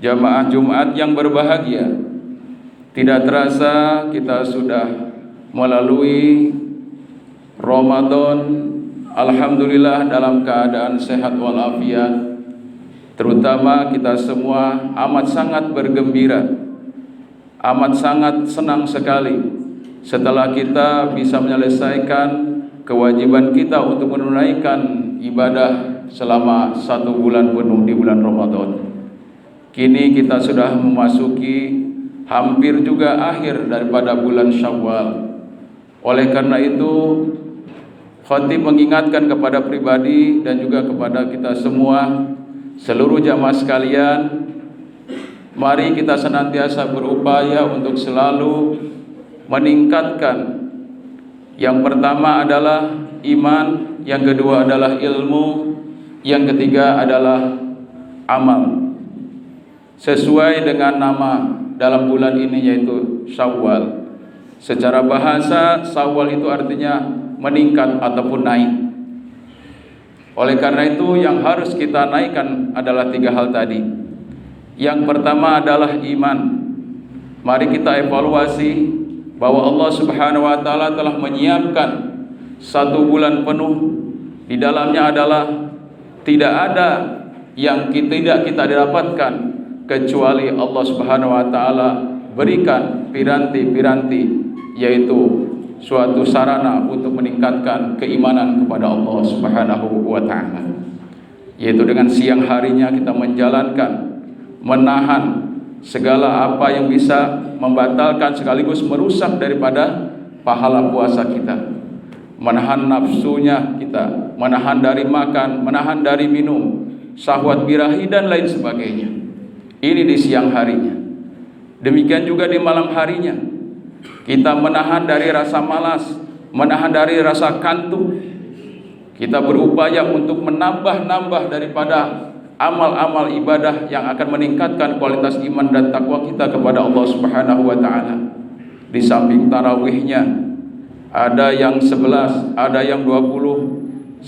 Jamaah Jumat yang berbahagia, tidak terasa kita sudah melalui Ramadan, alhamdulillah dalam keadaan sehat walafiat. Terutama kita semua amat sangat bergembira, amat sangat senang sekali setelah kita bisa menyelesaikan kewajiban kita untuk menunaikan ibadah selama 1 bulan penuh di bulan Ramadan. Kini kita sudah memasuki hampir juga akhir daripada bulan Syawal. Oleh karena itu, khatib mengingatkan kepada pribadi dan juga kepada kita semua, seluruh jamaah sekalian, mari kita senantiasa berupaya untuk selalu meningkatkan. Yang pertama adalah iman, yang kedua adalah ilmu, yang ketiga adalah amal. Sesuai dengan nama dalam bulan ini yaitu Syawal. Secara bahasa, Syawal itu artinya meningkat ataupun naik. Oleh karena itu yang harus kita naikkan adalah 3 hal tadi. Yang pertama adalah iman. Mari kita evaluasi bahwa Allah Subhanahu wa taala telah menyiapkan 1 bulan penuh. Di dalamnya adalah tidak ada yang tidak kita dapatkan kecuali Allah Subhanahu wa taala berikan piranti-piranti, yaitu suatu sarana untuk meningkatkan keimanan kepada Allah Subhanahu wa taala. Yaitu dengan siang harinya kita menjalankan, menahan segala apa yang bisa membatalkan sekaligus merusak daripada pahala puasa kita. Menahan nafsunya kita, menahan dari makan, menahan dari minum, syahwat birahi dan lain sebagainya. Ini di siang harinya. Demikian juga di malam harinya. Kita menahan dari rasa malas, menahan dari rasa kantuk. Kita berupaya untuk menambah-nambah daripada amal-amal ibadah yang akan meningkatkan kualitas iman dan takwa kita kepada Allah Subhanahu wa taala. Di samping tarawihnya, ada yang 11, ada yang 21,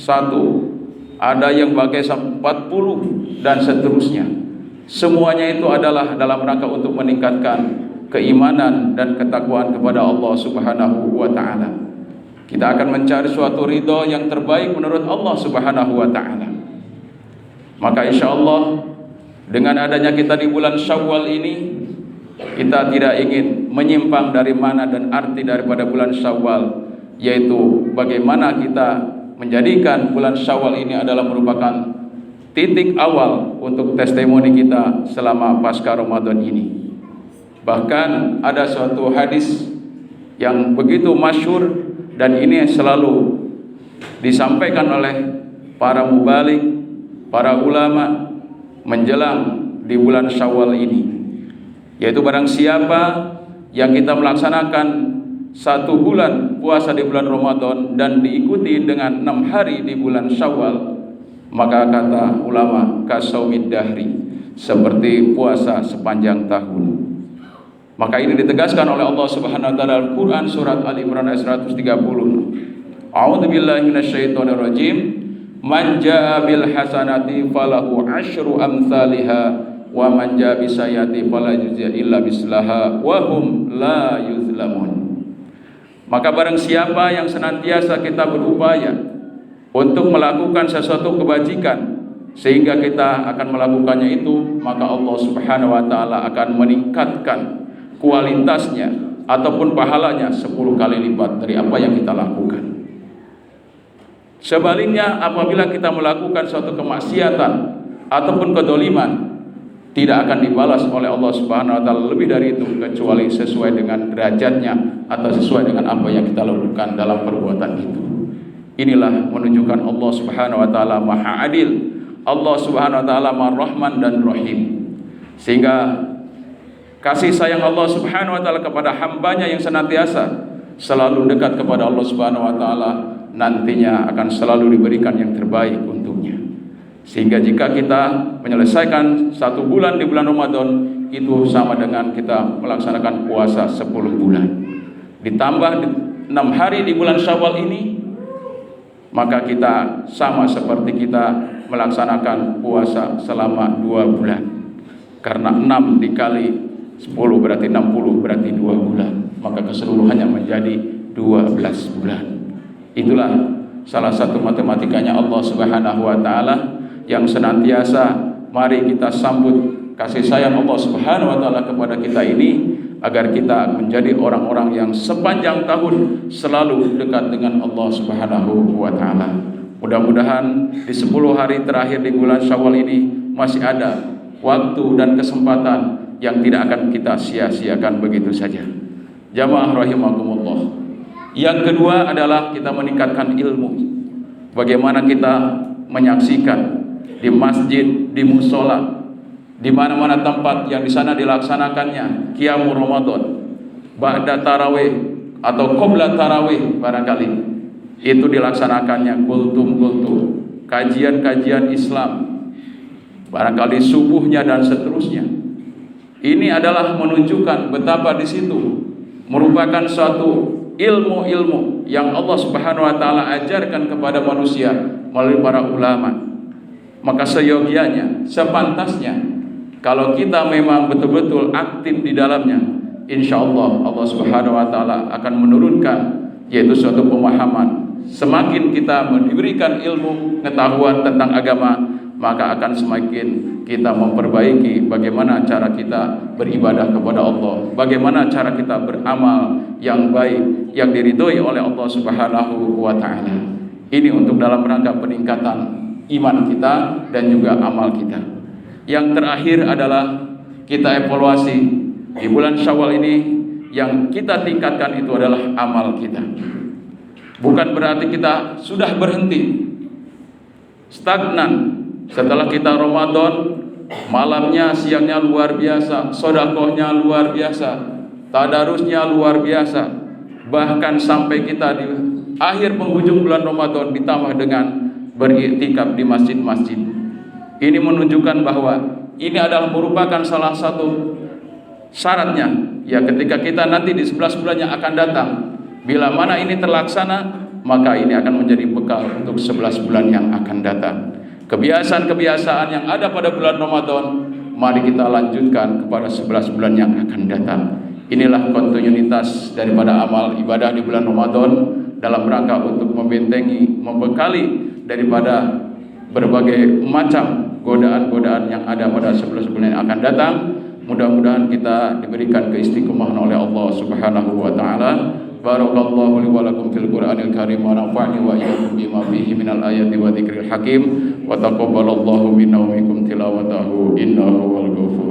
ada yang pakai 40 dan seterusnya. Semuanya itu adalah dalam rangka untuk meningkatkan keimanan dan ketakwaan kepada Allah Subhanahu wa taala. Kita akan mencari suatu ridho yang terbaik menurut Allah Subhanahu wa taala. Maka insyaallah dengan adanya kita di bulan Syawal ini, kita tidak ingin menyimpang dari mana dan arti daripada bulan Syawal, yaitu bagaimana kita menjadikan bulan Syawal ini adalah merupakan titik awal untuk testimoni kita selama pasca Ramadan ini. Bahkan ada suatu hadis yang begitu masyhur dan ini selalu disampaikan oleh para mubalik, para ulama menjelang di bulan Syawal ini, yaitu barang siapa yang kita melaksanakan 1 bulan puasa di bulan Ramadan dan diikuti dengan 6 hari di bulan Syawal, maka kata ulama kasaumid dahri, seperti puasa sepanjang tahun. Maka ini ditegaskan oleh Allah Subhanahu wa taala Al-Qur'an surat Al-Imran ayat 130. A'udzubillahi minasyaitonir rajim. Man jaa'a bil hasanati falahu asyru amsalha wa man jaa'a bis sayyi'ati fala yujza illa mislaha wa hum la yuzlamun. Maka barang siapa yang senantiasa kita berupaya untuk melakukan sesuatu kebajikan sehingga kita akan melakukannya itu, maka Allah Subhanahu wa taala akan meningkatkan kualitasnya ataupun pahalanya 10 kali lipat dari apa yang kita lakukan. Sebaliknya, apabila kita melakukan suatu kemaksiatan ataupun kedoliman, tidak akan dibalas oleh Allah Subhanahu wa taala lebih dari itu, kecuali sesuai dengan derajatnya atau sesuai dengan apa yang kita lakukan dalam perbuatan itu. Inilah menunjukkan Allah Subhanahu wa taala Maha Adil, Allah Subhanahu wa taala Maha Rahman dan Rahim. Sehingga kasih sayang Allah Subhanahu wa taala kepada hambanya yang senantiasa selalu dekat kepada Allah Subhanahu wa taala, nantinya akan selalu diberikan yang terbaik untuknya. Sehingga jika kita menyelesaikan 1 bulan di bulan Ramadan, itu sama dengan kita melaksanakan puasa 10 bulan. Ditambah 6 hari di bulan Syawal ini, maka kita sama seperti kita melaksanakan puasa selama 2 bulan. Karena 6 dikali 10 berarti 60, berarti 2 bulan. Maka keseluruhannya menjadi 12 bulan. Itulah salah satu matematikanya Allah Subhanahu wa taala yang senantiasa mari kita sambut kasih sayang Allah Subhanahu wa taala kepada kita ini, agar kita menjadi orang-orang yang sepanjang tahun selalu dekat dengan Allah Subhanahu wa taala. Mudah-mudahan di 10 hari terakhir di bulan Syawal ini masih ada waktu dan kesempatan yang tidak akan kita sia-siakan begitu saja. Jamaah rahimakumullah. Yang kedua adalah kita meningkatkan ilmu. Bagaimana kita menyaksikan di masjid, di musola, di mana-mana tempat yang di sana dilaksanakannya qiyamul Ramadan, ba'da tarawih atau qabla tarawih barangkali, itu dilaksanakannya kultum-kultum, kajian-kajian Islam, barangkali subuhnya dan seterusnya. Ini adalah menunjukkan betapa di situ merupakan suatu ilmu-ilmu yang Allah Subhanahu wa taala ajarkan kepada manusia melalui para ulama. Maka seyogianya, sepantasnya kalau kita memang betul-betul aktif di dalamnya, insya Allah Allah Subhanahu wa taala akan menurunkan yaitu suatu pemahaman. Semakin kita diberikan ilmu pengetahuan tentang agama, maka akan semakin kita memperbaiki bagaimana cara kita beribadah kepada Allah, bagaimana cara kita beramal yang baik yang diridhoi oleh Allah Subhanahu wa taala. Ini untuk dalam rangka peningkatan iman kita dan juga amal kita. Yang terakhir adalah kita evaluasi di bulan Syawal ini, yang kita tingkatkan itu adalah amal kita. Bukan berarti kita sudah berhenti, stagnan. Setelah kita Ramadan, malamnya siangnya luar biasa, sedekahnya luar biasa, tadarusnya luar biasa, bahkan sampai kita di akhir penghujung bulan Ramadan ditambah dengan beriktikaf di masjid-masjid. Ini menunjukkan bahwa ini adalah merupakan salah satu syaratnya, ya, ketika kita nanti di 11 bulan yang akan datang, bila mana ini terlaksana, maka ini akan menjadi bekal untuk 11 bulan yang akan datang. Kebiasaan-kebiasaan yang ada pada bulan Ramadan, mari kita lanjutkan kepada 11 bulan yang akan datang. Inilah kontinuitas daripada amal ibadah di bulan Ramadan dalam rangka untuk membentengi, membekali daripada berbagai macam godaan-godaan yang ada pada 11 bulan yang akan datang. Mudah-mudahan kita diberikan keistiqomahan oleh Allah Subhanahu wa taala. Barakallahu li wa lakum fil Qur'anil Karim wa nafa'ni wa iyyakum bima fihi minal ayati wa dzikril hakim wa taqabbalallahu minna wa minkum tilawatahu innahu wal ghafur